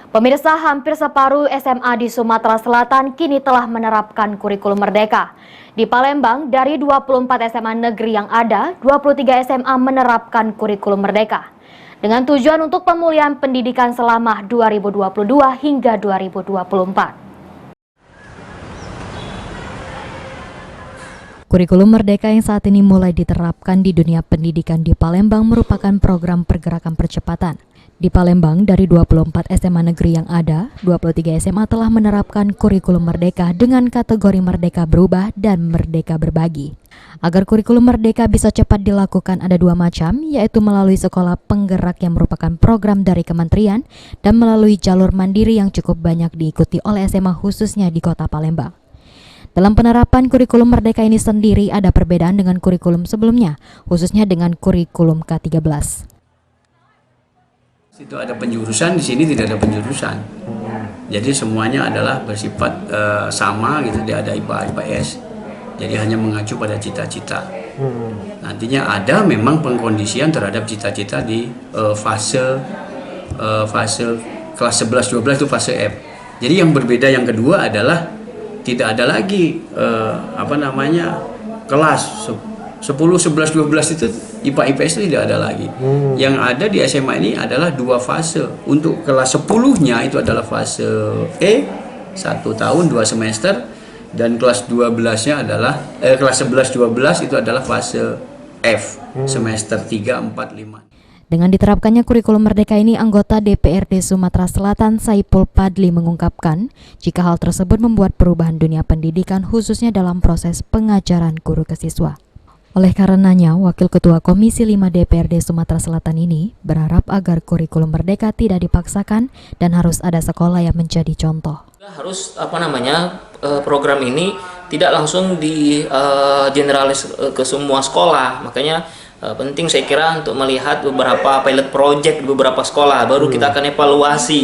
Pemirsa, hampir separuh SMA di Sumatera Selatan kini telah menerapkan kurikulum merdeka. Di Palembang, dari 24 SMA negeri yang ada, 23 SMA menerapkan kurikulum merdeka. Dengan tujuan untuk pemulihan pendidikan selama 2022 hingga 2024. Kurikulum merdeka yang saat ini mulai diterapkan di dunia pendidikan di Palembang merupakan program pergerakan percepatan. Di Palembang, dari 24 SMA negeri yang ada, 23 SMA telah menerapkan kurikulum merdeka dengan kategori merdeka berubah dan merdeka berbagi. Agar kurikulum merdeka bisa cepat dilakukan ada dua macam, yaitu melalui sekolah penggerak yang merupakan program dari kementerian dan melalui jalur mandiri yang cukup banyak diikuti oleh SMA khususnya di kota Palembang. Dalam penerapan kurikulum merdeka ini sendiri ada perbedaan dengan kurikulum sebelumnya, khususnya dengan kurikulum K13. Itu ada penjurusan, di sini tidak ada penjurusan. Jadi semuanya adalah bersifat sama gitu, tidak ada IPA, IPS. Jadi hanya mengacu pada cita-cita. Nantinya ada memang pengkondisian terhadap cita-cita di fase kelas 11 12 itu fase F. Jadi yang berbeda yang kedua adalah tidak ada lagi kelas 10, 11, 12 itu IPA IPS itu tidak ada lagi. Yang ada di SMA ini adalah dua fase. Untuk kelas 10-nya itu adalah fase E, 1 tahun 2 semester, dan kelas 12-nya adalah kelas 11 12 itu adalah fase F, semester 3 4 5. Dengan diterapkannya kurikulum merdeka ini, anggota DPRD Sumatera Selatan Saipul Padli mengungkapkan jika hal tersebut membuat perubahan dunia pendidikan khususnya dalam proses pengajaran guru ke siswa. Oleh karenanya, Wakil Ketua Komisi 5 DPRD Sumatera Selatan ini berharap agar kurikulum merdeka tidak dipaksakan dan harus ada sekolah yang menjadi contoh. Harus program ini tidak langsung di generalis ke semua sekolah, makanya penting saya kira untuk melihat beberapa pilot project di beberapa sekolah, baru kita akan evaluasi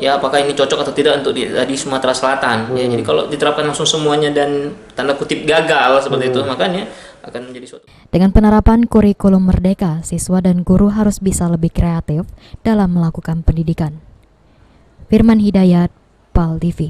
ya apakah ini cocok atau tidak untuk di Sumatera Selatan. Ya, jadi kalau diterapkan langsung semuanya dan tanda kutip gagal seperti itu, makanya akan menjadi suatu. Dengan penerapan kurikulum merdeka, siswa dan guru harus bisa lebih kreatif dalam melakukan pendidikan. Firman Hidayat, PAL TV.